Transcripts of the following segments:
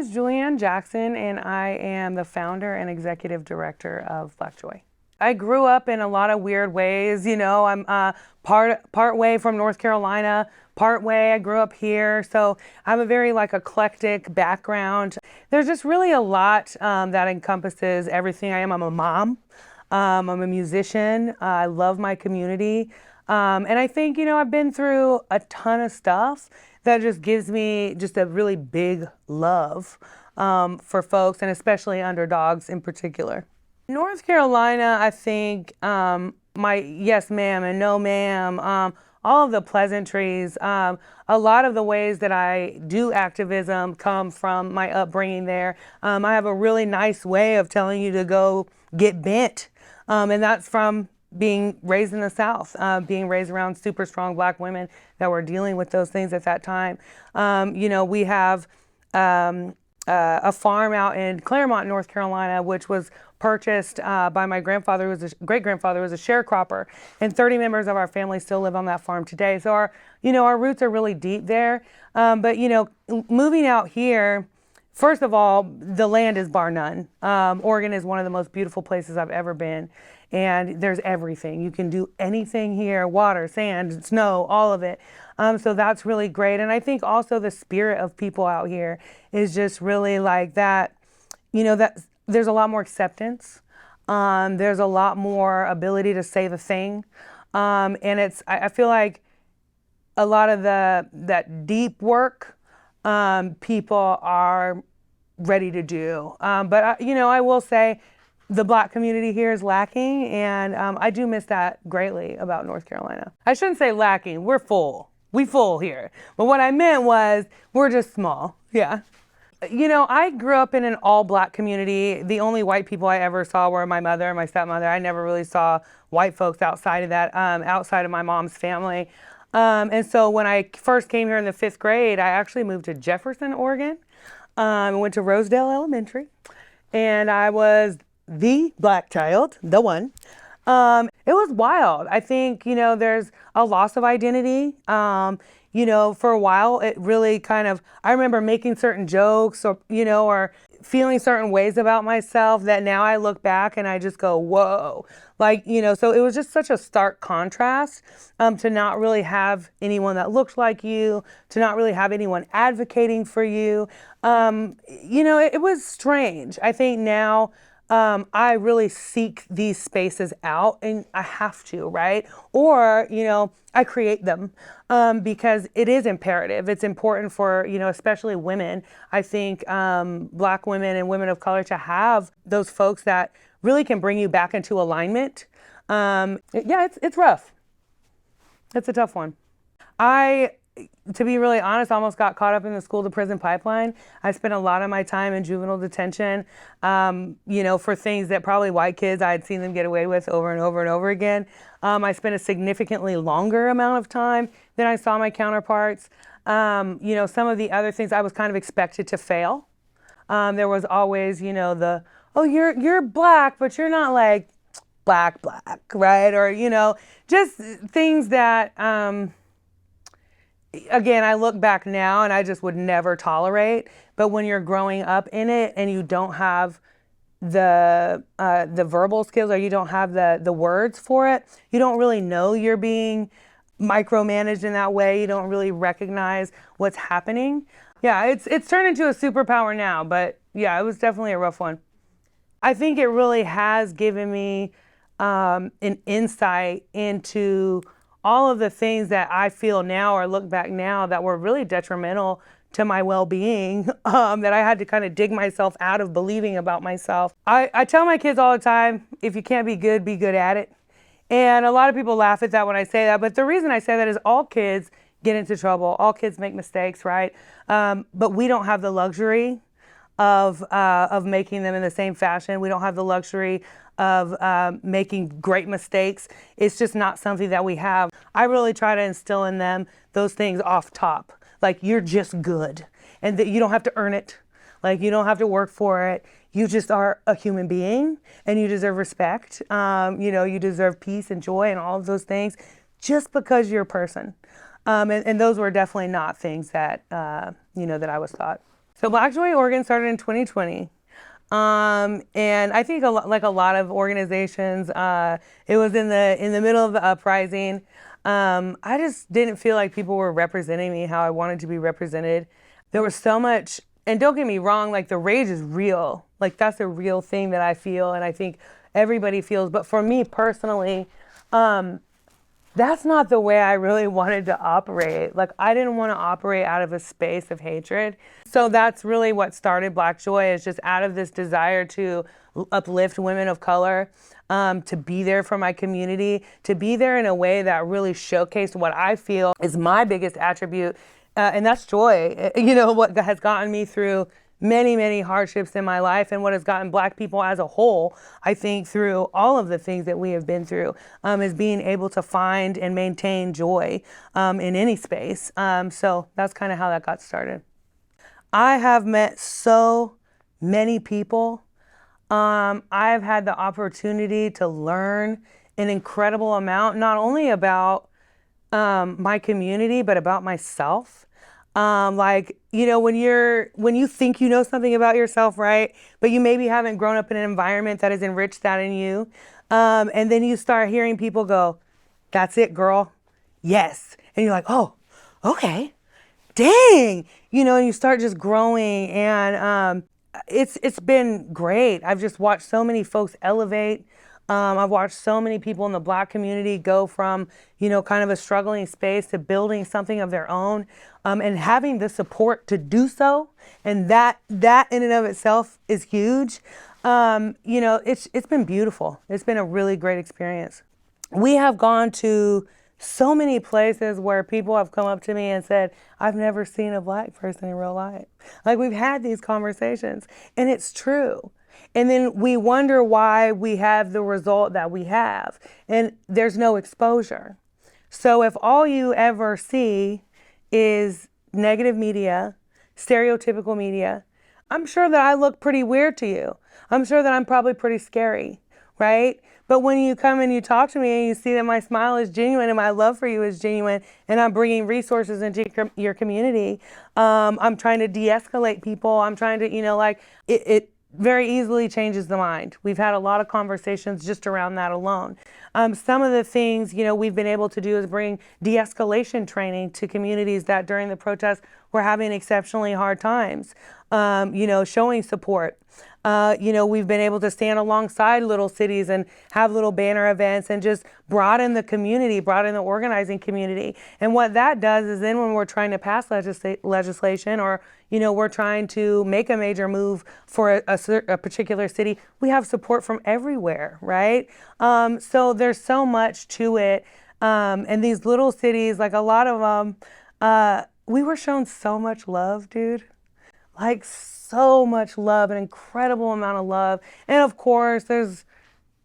is Julianne Jackson, and I am the founder and executive director of Black Joy. I grew up in a lot of weird ways. I'm part way from North Carolina, part way I grew up here. So I have a very eclectic background. There's just really a lot that encompasses everything I am. I'm a mom. I'm a musician. I love my community. And I think, I've been through a ton of stuff that just gives me just a really big love for folks, and especially underdogs in particular. North Carolina, I think my yes ma'am and no ma'am, all of the pleasantries, a lot of the ways that I do activism come from my upbringing there. I have a really nice way of telling you to go get bent, and that's from being raised in the South, being raised around super strong Black women that were dealing with those things at that time. We have a farm out in Claremont, North Carolina, which was purchased by my grandfather, who was a great-grandfather, who was a sharecropper, and 30 members of our family still live on that farm today. So our roots are really deep there. But moving out here, first of all, the land is bar none. Oregon is one of the most beautiful places I've ever been. And there's everything. You can do anything here: water, sand, snow, all of it. So that's really great. And I think also the spirit of people out here is just really like that, that there's a lot more acceptance. There's a lot more ability to say the thing. And I feel like a lot of that deep work people are ready to do. But I will say, the Black community here is lacking, and I do miss that greatly about North Carolina. I shouldn't say lacking, we're full. We full here. But what I meant was, we're just small, yeah. I grew up in an all Black community. The only white people I ever saw were my mother and my stepmother. I never really saw white folks outside of that, outside of my mom's family. And so when I first came here in the 5th grade, I actually moved to Jefferson, Oregon. I went to Rosedale Elementary, and I was the Black child, the one. It was wild. I think, there's a loss of identity. For a while, it really I remember making certain jokes or feeling certain ways about myself that now I look back and I just go, whoa. So it was just such a stark contrast to not really have anyone that looked like you, to not really have anyone advocating for you. It was strange. I think now, I really seek these spaces out, and I have to, right? Or, I create them because it is imperative. It's important for, especially women. I think Black women and women of color to have those folks that really can bring you back into alignment. It's rough. It's a tough one. To be really honest, almost got caught up in the school to prison pipeline. I spent a lot of my time in juvenile detention, for things that probably white kids, I had seen them get away with over and over and over again. I spent a significantly longer amount of time than I saw my counterparts. Some of the other things I was kind of expected to fail. There was always, you're Black, but you're not like black, right? Or, just things that, again, I look back now and I just would never tolerate. But when you're growing up in it and you don't have the verbal skills, or you don't have the words for it, you don't really know you're being micromanaged in that way. You don't really recognize what's happening. Yeah, it's turned into a superpower now, but yeah, it was definitely a rough one. I think it really has given me an insight into all of the things that I feel now or look back now that were really detrimental to my well-being, that I had to kind of dig myself out of believing about myself. I tell my kids all the time, if you can't be good at it. And a lot of people laugh at that when I say that, but the reason I say that is all kids get into trouble. All kids make mistakes, right? But we don't have the luxury of making them in the same fashion. We don't have the luxury of making great mistakes. It's just not something that we have. I really try to instill in them those things off top. Like, you're just good, and that you don't have to earn it. Like, you don't have to work for it. You just are a human being, and you deserve respect. You deserve peace and joy and all of those things just because you're a person. And those were definitely not things that, that I was taught. So Black Joy Oregon started in 2020. And I think like a lot of organizations, it was in the middle of the uprising. I just didn't feel like people were representing me how I wanted to be represented. There was so much, and don't get me wrong, like the rage is real. Like that's a real thing that I feel, and I think everybody feels. But for me personally, that's not the way I really wanted to operate. Like I didn't want to operate out of a space of hatred. So that's really what started Black Joy, is just out of this desire to uplift women of color, to be there for my community, to be there in a way that really showcased what I feel is my biggest attribute, and that's joy. You know, what has gotten me through many, many hardships in my life, and what has gotten Black people as a whole, I think, through all of the things that we have been through, is being able to find and maintain joy in any space. So that's kind of how that got started. I have met so many people. I've had the opportunity to learn an incredible amount, not only about my community, but about myself. Like, you know, when you think you know something about yourself, right? But you maybe haven't grown up in an environment that has enriched that in you. And then you start hearing people go, "That's it, girl. Yes." And you're like, "Oh, okay. Dang." You know, and you start just growing, and it's been great. I've just watched so many folks elevate. I've watched so many people in the Black community go from, you know, kind of a struggling space to building something of their own, and having the support to do so. And that in and of itself is huge. You know, it's been beautiful. It's been a really great experience. We have gone to so many places where people have come up to me and said, "I've never seen a Black person in real life." Like, we've had these conversations, and it's true. And then we wonder why we have the result that we have, and there's no exposure. So if all you ever see is negative media, stereotypical media, I'm sure that I look pretty weird to you. I'm sure that I'm probably pretty scary, right? But when you come and you talk to me and you see that my smile is genuine and my love for you is genuine, and I'm bringing resources into your community, I'm trying to de-escalate people. I'm trying to, you know, like it very easily changes the mind. We've had a lot of conversations just around that alone. Some of the things, you know, we've been able to do is bring de-escalation training to communities that during the protests were having exceptionally hard times, you know, showing support. You know, we've been able to stand alongside little cities and have little banner events and just broaden the community, broaden the organizing community. And what that does is then when we're trying to pass legislation, or, you know, we're trying to make a major move for a particular city, we have support from everywhere, right? So there's so much to it. And these little cities, like a lot of them, we were shown so much love, dude. Like so much love, an incredible amount of love. And of course, there's,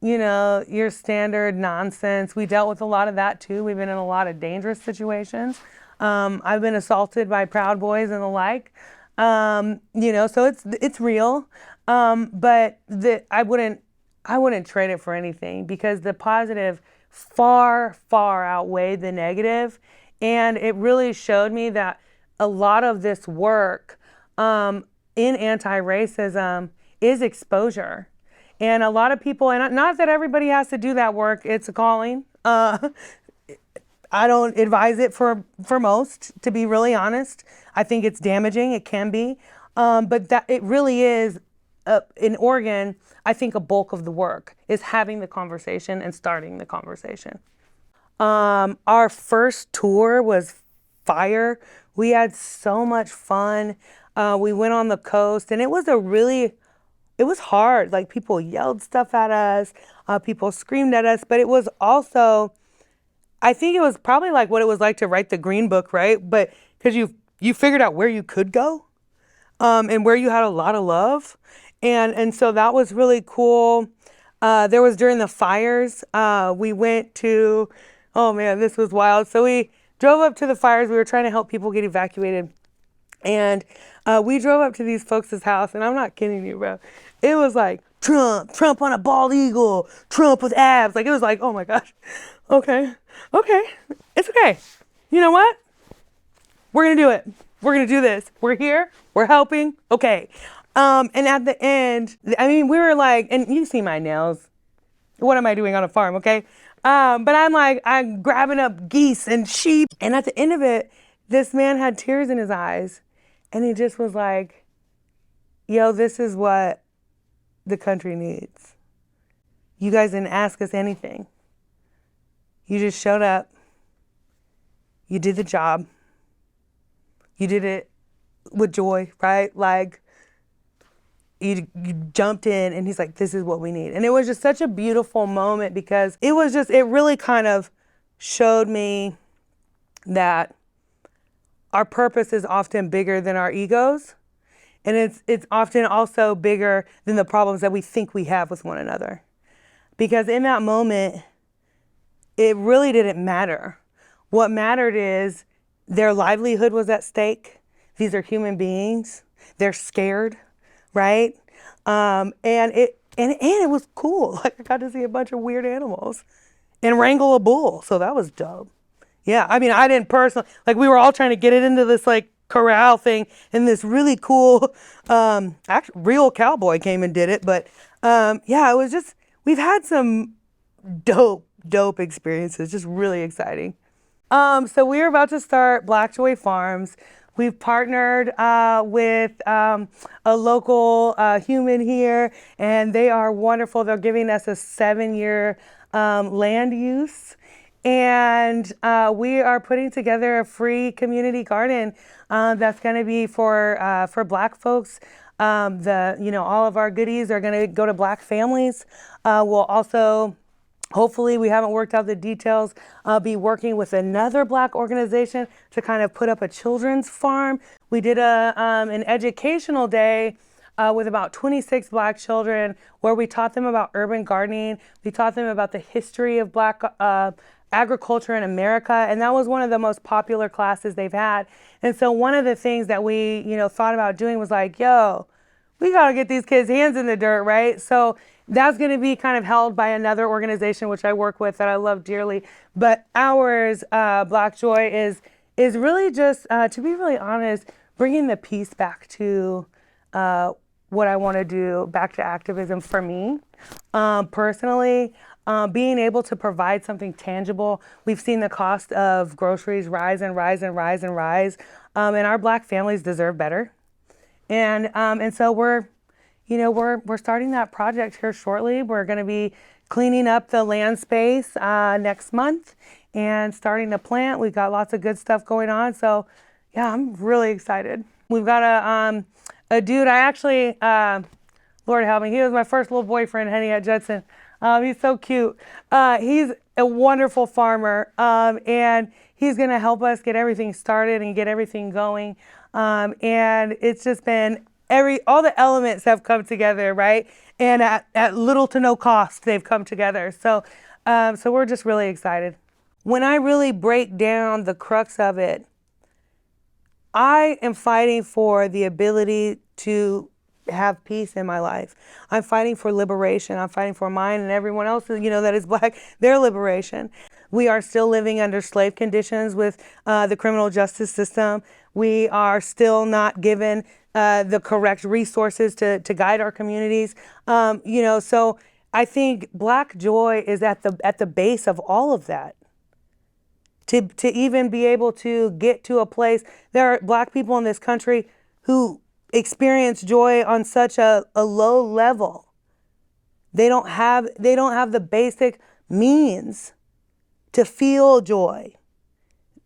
you know, your standard nonsense. We dealt with a lot of that too. We've been in a lot of dangerous situations. I've been assaulted by Proud Boys and the like. You know, so it's real. But I wouldn't trade it for anything, because the positive far, far outweighed the negative. And it really showed me that a lot of this work in anti-racism is exposure. And a lot of people, and not that everybody has to do that work, it's a calling. I don't advise it for most, to be really honest. I think it's damaging, it can be. But that it really is, in Oregon, I think a bulk of the work is having the conversation and starting the conversation. Our first tour was fire. We had so much fun. We went on the coast, and it was hard. Like, people yelled stuff at us, people screamed at us, but it was also, I think it was probably like what it was like to write the Green Book, right? But because you figured out where you could go, and where you had a lot of love. And so that was really cool. There was during the fires, we went to, oh man, this was wild. So we drove up to the fires. We were trying to help people get evacuated. And we drove up to these folks' house, and I'm not kidding you, bro. It was like Trump on a bald eagle, Trump with abs. Like, it was like, oh my gosh, okay, it's okay. You know what? We're gonna do it. we're going to do this. We're here. We're helping. Okay. And at the end, I mean, we were like, and you see my nails. What am I doing on a farm? Okay. But I'm grabbing up geese and sheep. And at the end of it, this man had tears in his eyes. And he just was like, yo, this is what the country needs. You guys didn't ask us anything. You just showed up. You did the job. You did it with joy, right? Like, you jumped in, and he's like, this is what we need. And it was just such a beautiful moment, because it really kind of showed me that our purpose is often bigger than our egos. And it's often also bigger than the problems that we think we have with one another. Because in that moment, it really didn't matter. What mattered is their livelihood was at stake. These are human beings. They're scared, right? And it was cool. Like, I got to see a bunch of weird animals and wrangle a bull. So that was dope. Yeah, I mean, I didn't personally, like, we were all trying to get it into this like corral thing, and this really cool, actually real cowboy came and did it. But yeah, it was just, we've had some dope experiences, just really exciting. So we're about to start Black Joy Farms. We've partnered with a local human here, and they are wonderful. They're giving us a 7-year land use. And we are putting together a free community garden that's going to be for Black folks. All of our goodies are going to go to Black families. We'll also, hopefully, we haven't worked out the details, be working with another Black organization to kind of put up a children's farm. We did an educational day with about 26 Black children, where we taught them about urban gardening. We taught them about the history of Black agriculture in America, and that was one of the most popular classes they've had. And so one of the things that we, thought about doing was like, yo, we got to get these kids' hands in the dirt, right? So that's going to be kind of held by another organization, which I work with, that I love dearly. But ours, Black Joy, is really just, to be really honest, bringing the peace back to what I want to do, back to activism for me, personally. Being able to provide something tangible. We've seen the cost of groceries rise and rise and rise and rise, and our Black families deserve better. And so we're starting that project here shortly. We're going to be cleaning up the land space next month and starting to plant. We've got lots of good stuff going on. So yeah, I'm really excited. We've got a dude. I actually, Lord help me, he was my first little boyfriend, Henny at Judson. He's so cute. He's a wonderful farmer, and he's going to help us get everything started and get everything going. And it's just been all the elements have come together, right? And at little to no cost, they've come together. So we're just really excited. When I really break down the crux of it, I am fighting for the ability to have peace in my life. I'm fighting for liberation. I'm fighting for mine and everyone else, that is Black, their liberation. We are still living under slave conditions with the criminal justice system. We are still not given the correct resources to guide our communities. So I think Black Joy is at the base of all of that. To even be able to get to a place, there are Black people in this country who experience joy on such a low level. They don't have the basic means to feel joy.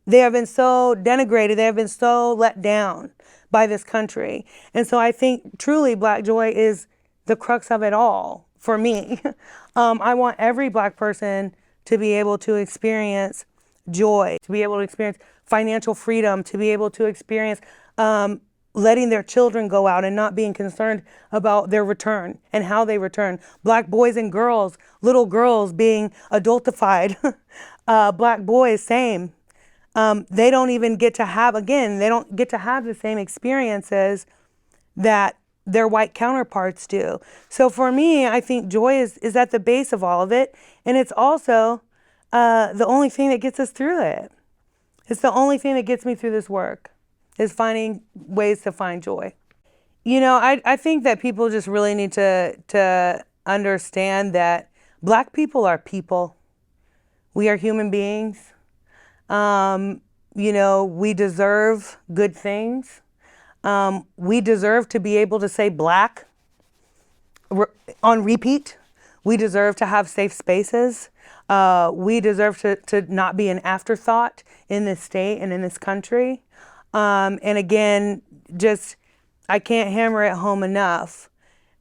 They have been so denigrated. They have been so let down by this country. And so I think truly Black Joy is the crux of it all for me. I want every Black person to be able to experience joy, to be able to experience financial freedom, to be able to experience letting their children go out and not being concerned about their return and how they return. Black boys and girls, little girls being adultified. Black boys, same. They don't even get to have, they don't get to have the same experiences that their white counterparts do. So for me, I think joy is at the base of all of it. And it's also the only thing that gets us through it. It's the only thing that gets me through this work. is finding ways to find joy. You know, I think that people just really need to understand that Black people are people. We are human beings. You know, we deserve good things. We deserve to be able to say Black on repeat. We deserve to have safe spaces. We deserve to not be an afterthought in this state and in this country. And again, just, I can't hammer it home enough.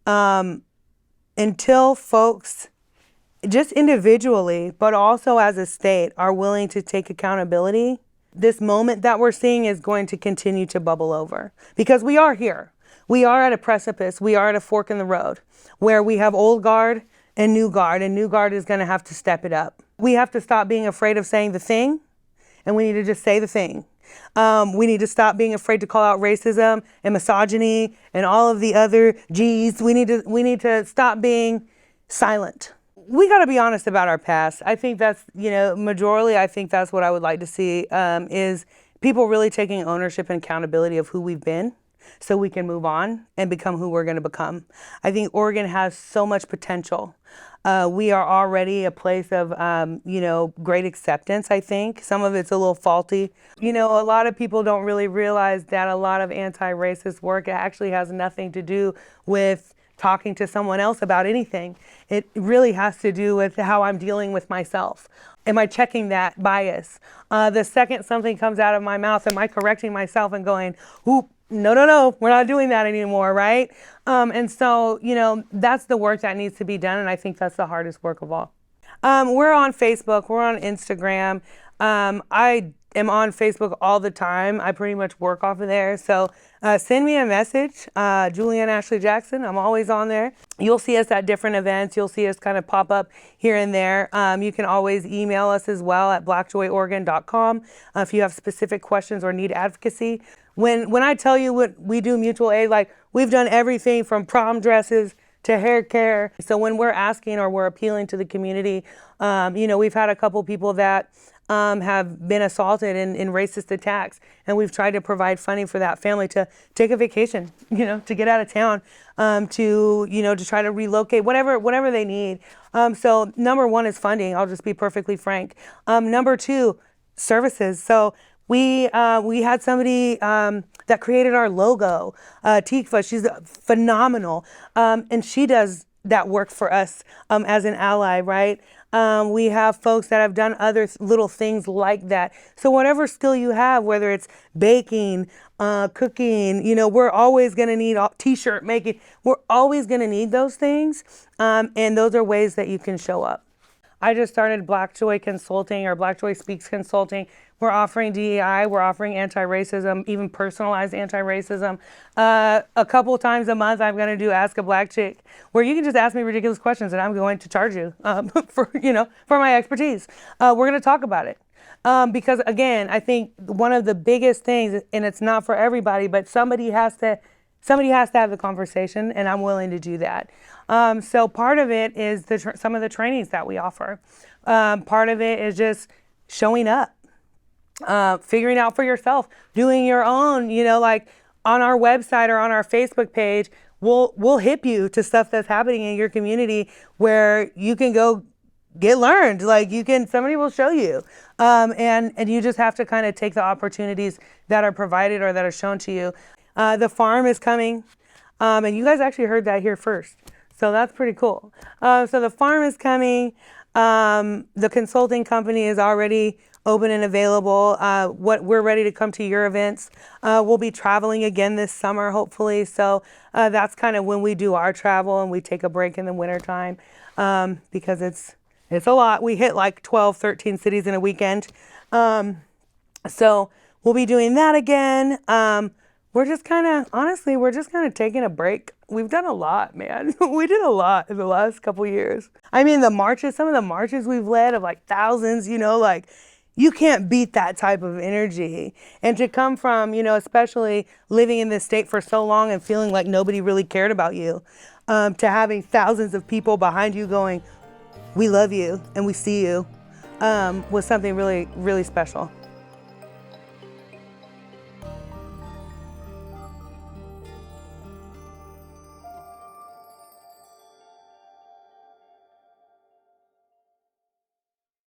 Until folks, just individually, but also as a state, are willing to take accountability, this moment that we're seeing is going to continue to bubble over. Because we are here. We are at a precipice. We are at a fork in the road where we have old guard and new guard is going to have to step it up. We have to stop being afraid of saying the thing, and we need to just say the thing. We need to stop being afraid to call out racism and misogyny and all of the other G's. We need to stop being silent. We got to be honest about our past. I think that's, you know, majorly, I think that's what I would like to see, is people really taking ownership and accountability of who we've been, so we can move on and become who we're going to become. I think Oregon has so much potential. We are already a place of, you know, great acceptance, I think. Some of it's a little faulty. You know, a lot of people don't really realize that a lot of anti-racist work actually has nothing to do with talking to someone else about anything. It really has to do with how I'm dealing with myself. Am I checking that bias? The second something comes out of my mouth, am I correcting myself and going, ooh, no, we're not doing that anymore, right? And so, you know, that's the work that needs to be done, and I think that's the hardest work of all. We're on Facebook, we're on Instagram. I am on Facebook all the time. I pretty much work off of there. So send me a message, Julianne Jackson. I'm always on there. You'll see us at different events. You'll see us kind of pop up here and there. You can always email us as well at blackjoyoregon.com if you have specific questions or need advocacy. When I tell you what we do mutual aid, like, we've done everything from prom dresses to hair care. So when we're asking or we're appealing to the community, you know, we've had a couple people that have been assaulted in racist attacks, and we've tried to provide funding for that family to take a vacation, you know, to get out of town, to, you know, to try to relocate, whatever they need. So number one is funding. I'll just be perfectly frank. Number two, services. So we had somebody that created our logo, Tikva. She's phenomenal, and she does that work for us as an ally, right? We have folks that have done other little things like that. So whatever skill you have, whether it's baking, cooking, you know, we're always going to need t-shirt making. We're always going to need those things, and those are ways that you can show up. I just started Black Joy Consulting, or Black Joy Speaks Consulting. We're offering DEI, we're offering anti-racism, even personalized anti-racism. A couple of times a month, I'm going to do Ask a Black Chick, where you can just ask me ridiculous questions and I'm going to charge you for my expertise. We're going to talk about it. Because again, I think one of the biggest things, and it's not for everybody, but somebody has to have the conversation, and I'm willing to do that. So part of it is some of the trainings that we offer. Part of it is just showing up, figuring out for yourself, doing your own, you know, like on our website or on our Facebook page, we'll hip you to stuff that's happening in your community where you can go get learned. Like, somebody will show you. And you just have to kind of take the opportunities that are provided or that are shown to you. The farm is coming, and you guys actually heard that here first. So that's pretty cool. So the farm is coming. The consulting company is already open and available. We're ready to come to your events. We'll be traveling again this summer, hopefully. So that's kind of when we do our travel, and we take a break in the wintertime, because it's a lot. We hit like 12, 13 cities in a weekend. So we'll be doing that again. We're just kind of taking a break. We've done a lot, man. We did a lot in the last couple years. I mean, some of the marches we've led of like thousands, you know, like, you can't beat that type of energy. And to come from, you know, especially living in this state for so long and feeling like nobody really cared about you, to having thousands of people behind you going, we love you and we see you, was something really, really special.